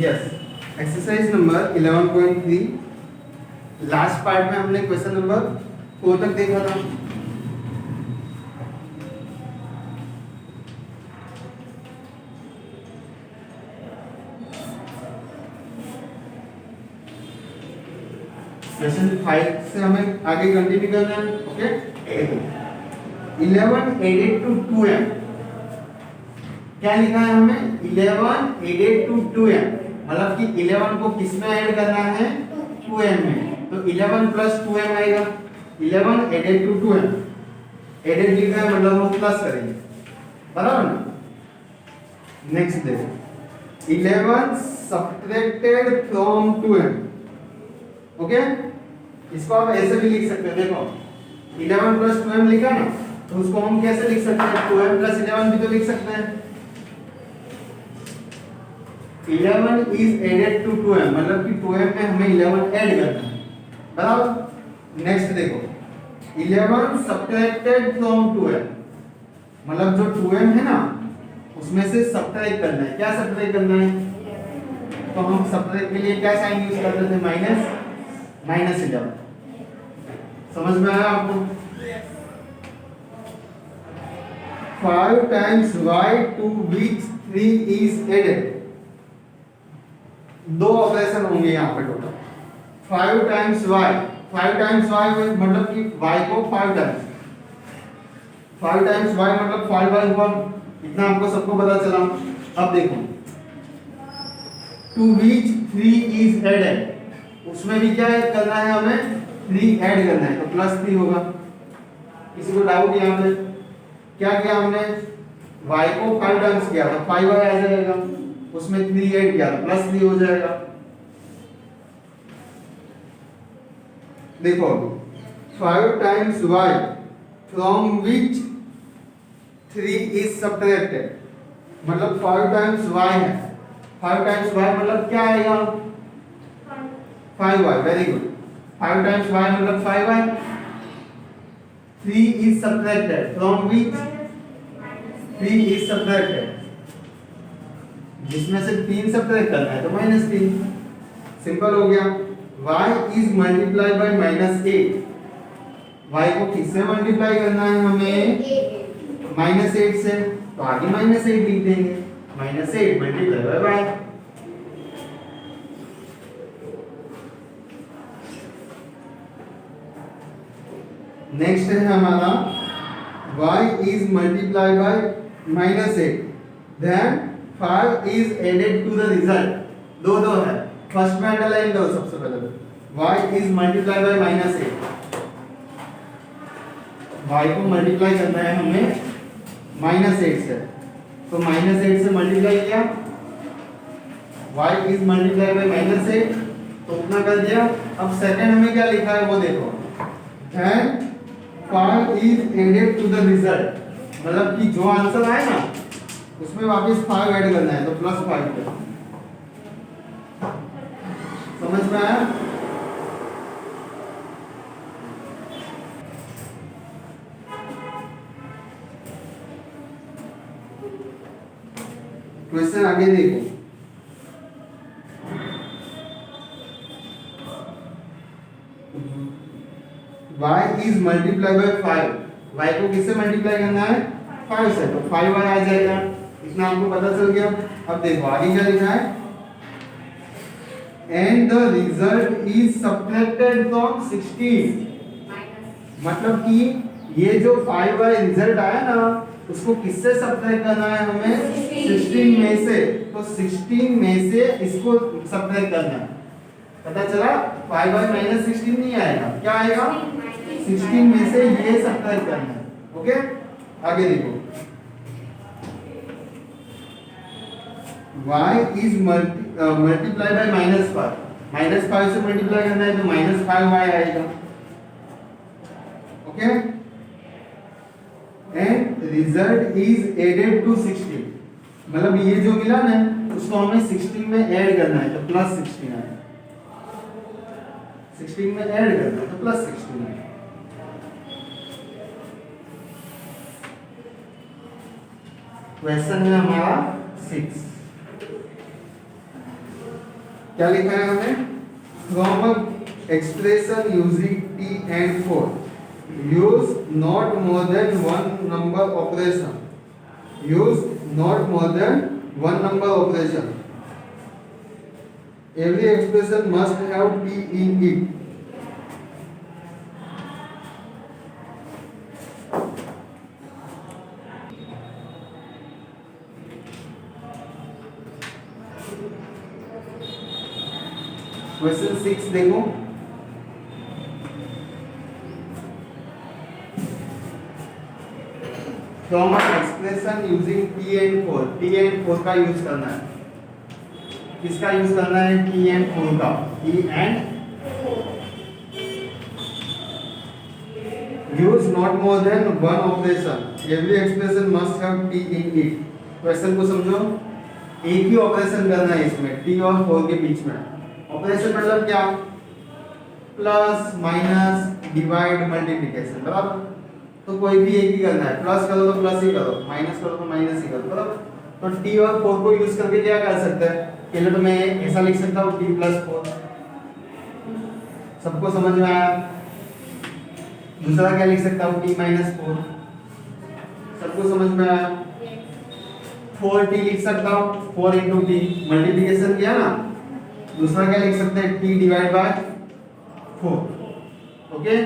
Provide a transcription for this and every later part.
Yes, exercise number 11.3 last part में हमने question number 4 तक देखा था। क्वेश्चन 5 से हमें आगे कंटिन्यू करना है। ओके, 11 एडेड टू 2m, क्या लिखा है हमें? 11 एडेड टू 2m, मतलब कि 11 को किस में ऐड करना है? 2m में। तो 11 प्लस 2m आएगा। 11 एडेड टू 2m, एडेड लिखा है मतलब हम प्लस करेंगे, बराबर ना। नेक्स्ट देखो, 11 सब्ट्रैक्टेड फ्रॉम 2m। ओके, इसको आप ऐसे भी लिख सकते हैं। देखो 11 प्लस 2m लिखा ना, तो उसको हम कैसे लिख सकते हैं? 2m प्लस 11 भी तो लिख सकते हैं। 11 इज एडेड टू 2m, मतलब कि 2m में हमें 11 ऐड करना है, बराबर। नेक्स्ट देखो, 11 सब्ट्रैक्टेड फ्रॉम 2m, मतलब जो 2m है ना उसमें से सब्ट्रैक्ट करना है। क्या सब्ट्रैक्ट करना है? तो हम सब्ट्रैक्ट के लिए क्या साइन यूज करते थे? माइनस 11। समझ में आया आपको? 5 times y to which 3 is added, दो ऑपरेशन होंगे यहाँ पे total. 5 times y, 5 times y मतलब कि y को 5 times, 5 times y मतलब 5/1, इतना आपको सबको पता चला। अब देखो, to which 3 is added, उसमें भी क्या ऐड करना है हमें? 3 ऐड करना है, तो प्लस 3 होगा। किसी को डाउट यहाँ पे? क्या किया हमने? y को 5 टाइम्स किया तो 5y आ जाएगा, उसमें 3 ऐड किया तो प्लस 3 हो जाएगा। देखो 5 times y from which 3 is subtracted, मतलब 5 टाइम्स y है। 5 टाइम्स y मतलब क्या आएगा? 5y। Very good. 5 times y मतलब 5y। 3 is subtracted from which 3 is subtracted, जिसमें से 3 सब्ट्रैक्ट करना है तो -3। सिंपल हो गया। y is multiplied by -8, y को किससे मल्टीप्लाई करना है हमें? -8 से, तो आगे -8 लिख देंगे। -8 मल्टीप्लाई बाय y। नेक्स्ट है हमारा y is multiplied by -8, then 5 is added to the result। दो है, फर्स्ट में अंडरलाइन दो सबसे पहले। y is multiplied by -8, y को मल्टीप्लाई करना है हमें -8 से, तो -8 से मल्टीप्लाई किया, y is multiplied by -8, तो उतना कर दिया। अब सेकंड हमें क्या लिखा है वो देखो, then 5 is added to the result, मतलब कि जो आंसर आए ना उसमें वापस 5 ऐड करना है, तो +5 पे। समझ में आया? क्वेश्चन आगे देखो, y is multiplied by 5, y को किससे मल्टीप्लाई करना है? 5 से, तो 5y आ जाएगा। इतना आपको पता चल गया। अब देखो आगे क्या लिखा है? and the result is subtracted from 16, मतलब कि ये जो 5y रिजल्ट आया ना उसको किससे सब्ट्रैक्ट करना है हमें? 16 में से, तो 16 में से इसको सब्ट्रैक्ट करना है। पता चला 5y -16 नहीं आएगा, क्या आएगा? 16 में से ये सब्ट्रैक्ट करना है। ओके, आगे देखो, y is multiplied by -5, -5 से मल्टीप्लाई करना है तो -5y आएगा। Okay, and result is added to 16, मतलब ये जो मिला ना उसको हमें 16 में ऐड करना है तो +16 आएगा। 16 में ऐड करना है तो +16 आएगा। क्वेश्चन है हमारा 6। क्या लिखा है हमने? From a expression using T and four use not more than one number operation, use not more than one number operation, every expression must have t in it. Question 6 देखो, from a expression using T and four, T and four का use करना है। किसका use करना है? T and four का। T and use not more than one operation, every expression must have T in it. Question को समझो, एक ही ऑपरेशन करना है इसमें टी और फोर के बीच में। ऑपरेशन मतलब क्या? प्लस माइनस डिवाइड मल्टीप्लिकेशन, बराबर। तो कोई भी एक ही करना है, प्लस करो तो प्लस ही करो, माइनस करो तो माइनस ही करो, बराबर। तो टी और फोर को यूज करके क्या कर सकते हैं? पहले तो मैं ऐसा लिख सकता हूँ टी प्लस फोर, सबको समझ में आया। दूसरा क्या लिख सकता हूँ? टी माइनस फोर, सबको समझ में आया। फोर टी लिख सकता हूँ, फोर इंटू टी, मल्टीप्लिकेशन किया ना। दूसरा क्या लिख सकते हैं? T divide by four. Okay,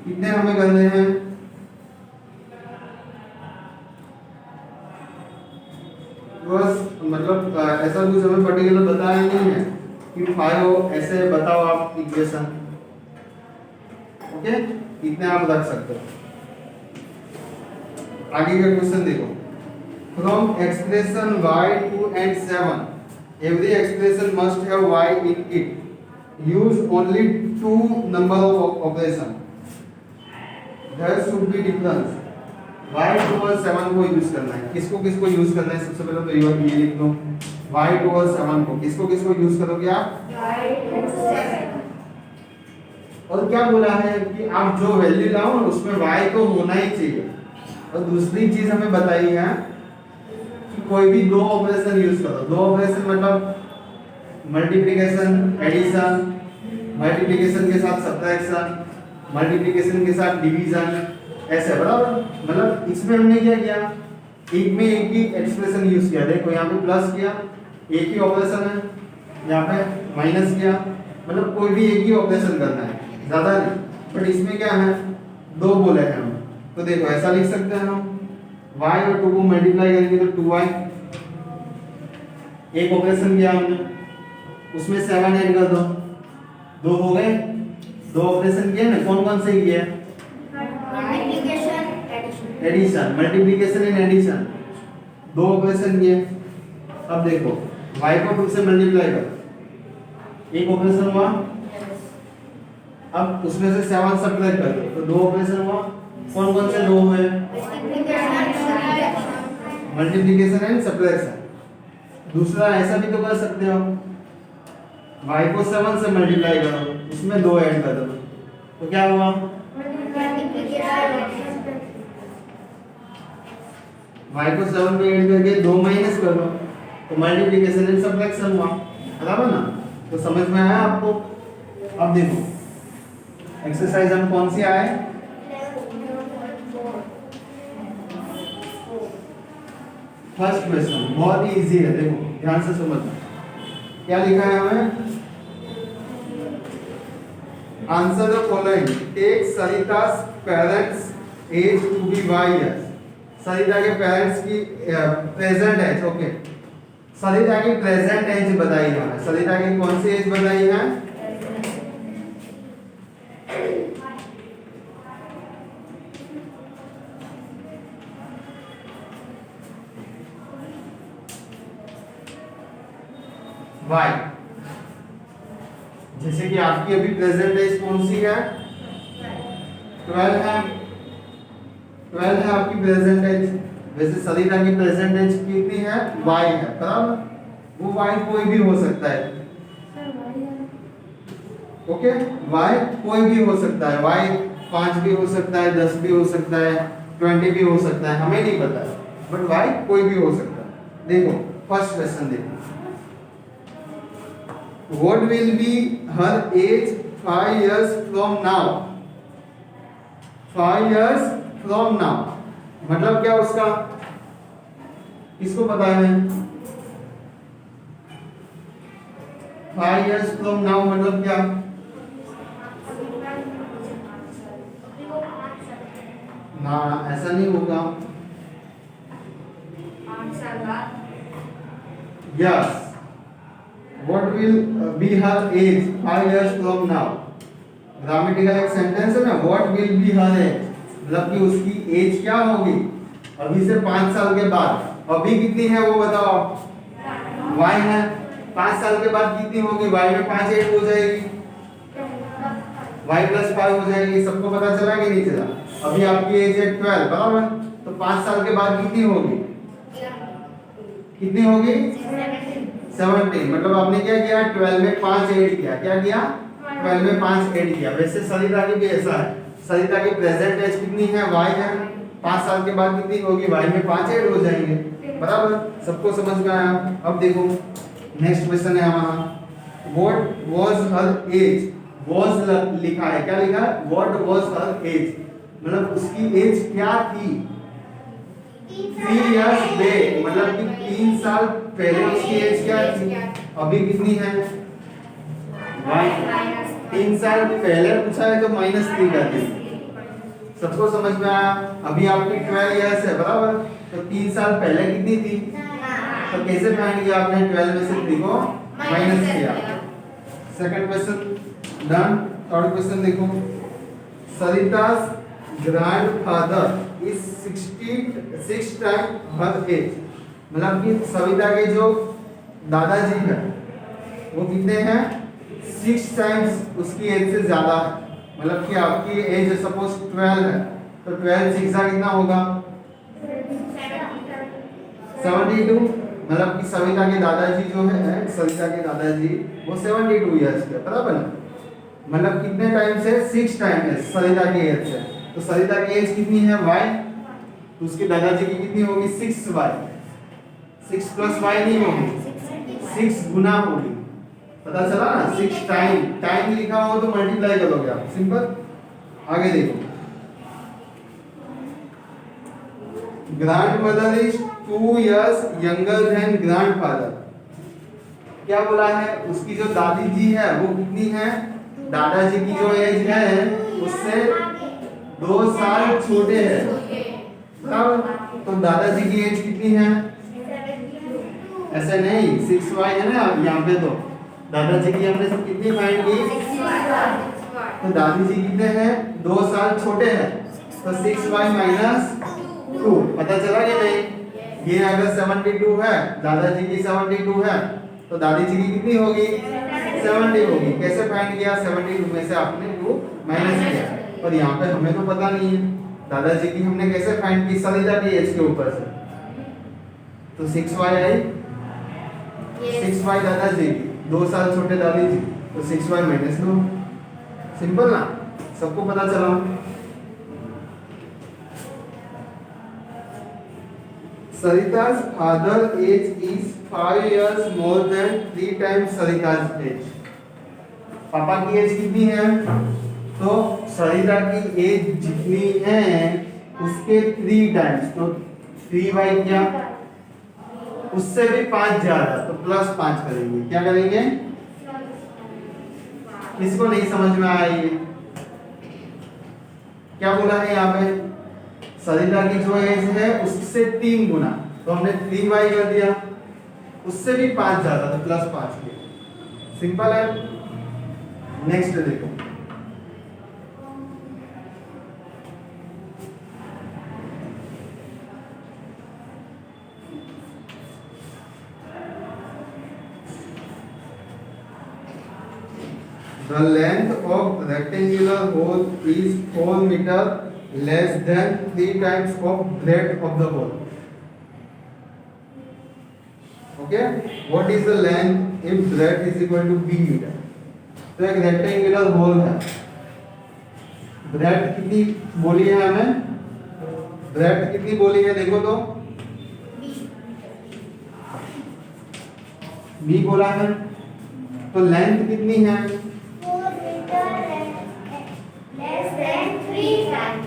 कितने हमें करने हैं? बस मतलब ऐसा कुछ हमें पर्टिकुलर बताया नहीं है कि 5 ऐसे बताओ आप इक्वेशन। ओके, इतने आप रख सकते हो। आगे का क्वेश्चन देखो, from expression y2 and 7 every expression must have y in it, use only 2 number of operation, there should be difference। y2 और 7 को यूज करना है। किसको किसको यूज करना है? सबसे पहले तो ये लिख लो, y2 और 7 को किसको किसको यूज करोगे आप? और क्या बोला है कि आप जो वैल्यू लाओ उसमें y तो होना ही चाहिए। और दूसरी चीज हमें बताई है कि कोई भी दो ऑपरेशन यूज करो। दो ऑपरेशन मतलब मल्टीप्लिकेशन, एडिशन, मल्टीप्लिकेशन के साथ सब्ट्रैक्शन, मल्टीप्लिकेशन के साथ डिवीजन, ऐसे, बराबर। मतलब इसमें हमने क्या किया? एक में एक ही एक्सप्रेशन यूज किया। देखो यहाँ पे प्लस किया, एक ही ऑपरेशन है, यहाँ पे माइनस किया, मतलब कोई भी एक ही ऑपरेशन करना है, ज्यादा नहीं। बट इसमें क्या है? दो बोले हैं हम, तो देखो ऐसा लिख सकते हैं हम, y और 2 को मल्टीप्लाई करेंगे तो 2y। एक ऑपरेशन किया हमने, उसमें 7 ऐड कर दो, 2 हो गए। दो ऑपरेशन किए ना, कौन कौन से किए? एडिशन, मल्टीप्लिकेशन एंड एडिशन, दो ऑपरेशन किए। अब देखो y को 2 से मल्टीप्लाई करो, एक ऑपरेशन हुआ। अब उसमें से 7 सब्ट्रैक्ट कर दो, तो दो ऑपरेशन हुआ। कौन कौन से दो हुए? Multiplication and subtraction. दूसरा ऐसा भी तो कर सकते हो, y को 7 से मल्टीप्लाई करो, उसमें 2 ऐड कर दो, तो क्या हुआ? y को 7 में ऐड करके 2 माइनस कर दो, तो मल्टीप्लिकेशन एंड सब्ट्रैक्शन हुआ, बराबर ना। तो समझ में आया आपको? अब देखो एक्सरसाइज हम कौन सी आए? फर्स्ट क्वेश्चन बहुत ही इजी है, देखो ध्यान से समझना। क्या लिखा है हमें? आंसर द फॉलोइंग, टेक सरिता's parents age to be y years। Sarita के पेरेंट्स की प्रेजेंट एज, ओके, सरिता की प्रेजेंट एज बताई है। सरिता की कौन सी एज बताई है? y। जैसे कि आपकी अभी प्रेजेंट एज कौन सी है? 12 है, 12 है आपकी प्रेजेंट एज। वैसे सरिता की प्रेजेंट एज कितनी है? y है, बराबर। वो y कोई भी हो सकता है, ओके, y कोई भी हो सकता है। y 5 भी हो सकता है, 10 भी हो सकता है, 20 भी हो सकता है, हमें नहीं पता, बट वाई कोई भी हो सकता है। देखो फर्स्ट क्वेश्चन देखो, what will be her age 5 years from now. 5 years from now मतलब क्या उसका, किसको पता है? 5 years फ्रॉम नाउ मतलब क्या? ना ऐसा नहीं होगा। Yes, what will be her age 5 years from now. Grammatical एक सेंटेंस है ना, what will be her age मतलब कि उसकी एज क्या होगी अभी से 5 साल के बाद। अभी कितनी है वो बताओ, y है, 5 साल के बाद कितनी होगी, y में 5 ऐड हो जाएगी, y प्लस 5 हो जाएगी। सबको पता चला कि नहीं चला? अभी आपकी एज है 12 बराबर, तो 5 साल के बाद कितनी होगी, कितनी होगी 17। मतलब आपने क्या किया, 12 में 5 ऐड किया। क्या किया? 12 में 5 ऐड किया। वैसे सरिता की भी ऐसा है, सरिता की प्रेजेंट एज कितनी है, y है, 5 साल के बाद कितनी होगी, y में 5 ऐड हो जाएंगे बराबर। सबको समझ में आया? अब देखो नेक्स्ट क्वेश्चन है हमारा, what was her age. Was लिखा है, क्या लिखा है, व्हाट वाज हर एज मतलब उसकी एज क्या थी। 3 years बैक मतलब कि 3 साल पहले उसकी एज क्या थी, अभी कितनी है, 3 साल पहले पूछा है तो -3 कर देंगे। सबको समझ में आया? अभी आपकी 12 years है बराबर, तो 3 साल पहले कितनी थी, तो कैसे फाइंड किया आपने, 12 में से 3 को माइनस किया। Second question done. Third question देखो, Sarita's grandfather is 66 time her age मतलब कि सविता के जो दादाजी है वो कितने हैं, 6 टाइम्स उसकी एज से ज्यादा है। मतलब कि आपकी एज सपोज 12 है, तो 12 6 कितना होगा, 72। मतलब कि सविता के दादाजी जो है, सविता के दादाजी वो 72 इयर्स के बराबर ना, मतलब कितने टाइम से, 6 टाइम है सरिता की एज से। तो सरिता की एज कितनी है, y, तो उसके दादाजी की कितनी होगी, 6y। 6 प्लस y नहीं होगी, 6 गुना होगी। पता चला ना, 6 टाइम, टाइम लिखा हो तो मल्टीप्लाई करोगे आप, सिंपल। आगे देखो, grandmother is 2 years younger than grandfather. क्या बोला है, उसकी जो दादी जी है वो कितनी है, दादाजी की जो एज है उससे 2 साल छोटे हैं बराबर। तो दादाजी की एज कितनी है, ऐसे नहीं 6y है ना यहाँ पे, तो दादाजी की हमने सब कितनी फाइंड की, तो दादी जी कितने हैं, 2 साल छोटे हैं, तो 6y - 2। पता चला कि नहीं? ये अगर 72 है, दादाजी की 72 है, तो दादी जी की कितनी होगी, 70 होगी। कैसे फाइंड किया, 72 में से आपने 2 माइनस किया, पर यहाँ पे हमें तो पता नहीं है दादाजी की हमने कैसे फाइंड की, सरिता की एज के ऊपर से, तो 6y आई, 6y दादाजी की, 2 साल छोटे दादी जी, तो 6y - 2। सिंपल ना, सबको पता चला। Sarita's father age is 5 years more than 3 times Sarita's age। पापा की एज कितनी है, तो सरिता की एज जितनी है उसके 3 टाइम्स, तो 3y क्या, उससे भी 5 ज्यादा, तो +5 करेंगे। क्या करेंगे, किसको नहीं समझ में आया ये क्या बोला है यहाँ पे, सरिता की जो एज है उससे 3 गुना, तो हमने 3y कर दिया, उससे भी 5 ज्यादा, तो +5 किया। सिंपल है। नेक्स्ट देखो, the length of rectangular hole is 4 meter less than 3 times of breadth of the hole। Okay, what is the length if breadth is equal to b meter। तो एक रेक्टेंगुलर होल है, bread कितनी बोली है हमें, breath कितनी बोली है देखो तो, बी बोला है, तो लेंथ कितनी है? 4 मीटर लेस देन 3 टाइम्स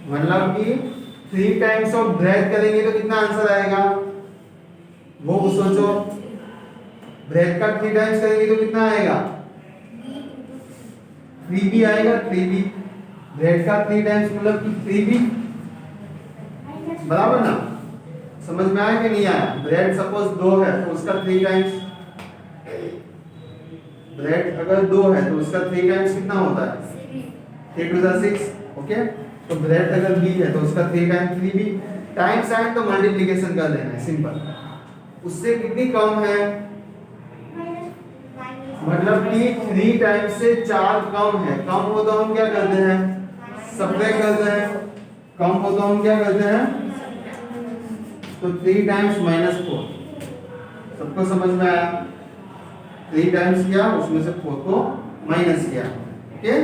मतलब कि 3 टाइम्स ऑफ ब्रेथ करेंगे तो कितना आंसर आएगा वो सोचो। ब्रेथ का 3 टाइम्स करेंगे तो कितना आएगा? 3b आएगा, 3b। ब्रेथ का 3 टाइम्स मतलब कि 3b, बराबर ना? समझ में आया कि नहीं आया? ब्रेड सपोज 2 है तो उसका 3 टाइम्स, ब्रेड अगर 2 है तो उसका 3 टाइम्स कितना होता है? 3 टू द 6। ओके, तो ब्रेड अगर b है तो उसका 3 टाइम्स 3b। टाइम्स आए तो मल्टीप्लिकेशन कर देना है, सिंपल। उससे कितनी कम है? मतलब कि 3 टाइम्स से 4 कम है। कम हो तो हम क्या करते हैं? सब्ट्रैक्ट करते हैं। कम हो तो हम क्या करते हैं? तो 3 टाइम्स -4। सबको समझ में आया? 3 टाइम्स किया, उसमें से 4 को माइनस किया। ओके,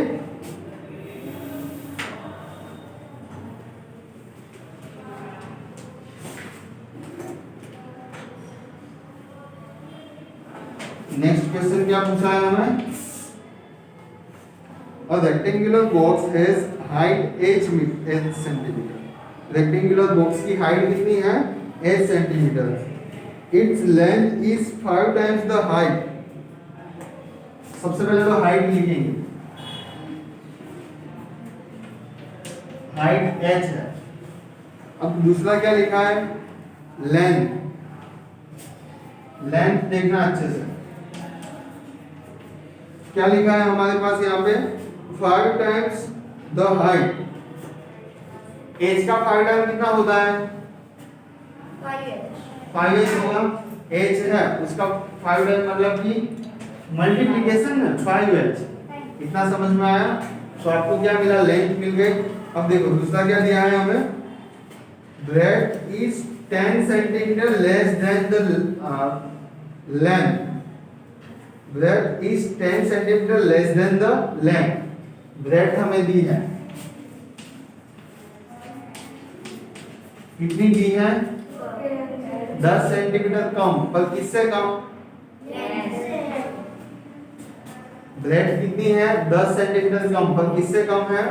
नेक्स्ट क्वेश्चन क्या पूछा है हमें? A rectangular box has height h centimetre. Rectangular box की हाइट कितनी है? h centimetre. Its length is 5 times the height। सबसे पहले तो हाइट लिखेंगे, हाइट h है। अब दूसरा क्या लिखा है? लेंथ। लेंथ देखना अच्छे से, क्या लिखा है हमारे पास यहाँ पे? 5 टाइम्स द हाइट। एज का 5 टाइम कितना होता है? 5h होगा। एज है उसका 5 टाइम मतलब कि मल्टीप्लिकेशन है 5h। इतना समझ में आया? तो आपको क्या मिला? लेंथ मिल गई। अब देखो दूसरा क्या दिया है हमें? Breadth is 10 centimetre less than the length. Breadth is 10 centimetre less than the length. Breadth हमें दी है, कितनी दी है? 10 सेंटीमीटर कम, पर किससे कम? ब्रेथ कितनी है? 10 सेंटीमीटर कम, पर किससे कम है?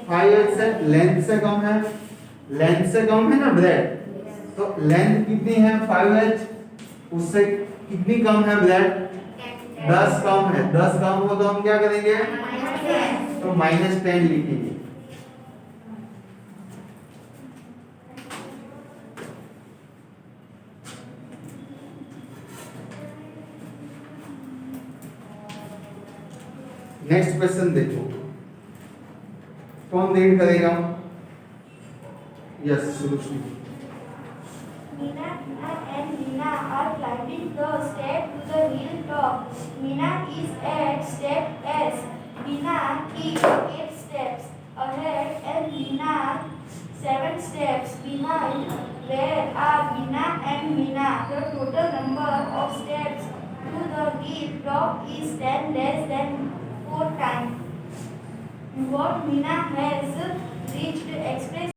5h से। लेंथ से कम है, लेंथ से कम है ना ब्रेथ। तो लेंथ कितनी है? 5h। उससे कितनी कम है ब्रेथ? 10 कम है। 10 कम हो तो हम क्या करेंगे? तो -10 लिखेंगे। नेक्स्ट क्वेश्चन देखो, कौन रीड करेगा? Yes, Suruchi. Mina and Nina are climbing the step to the hilltop. Mina is at step S. Nina is 8 steps ahead and Nina 7 steps behind. Where are Nina and Mina? The total number of steps to the hilltop is 10 less than 4 times. What Mina has reached express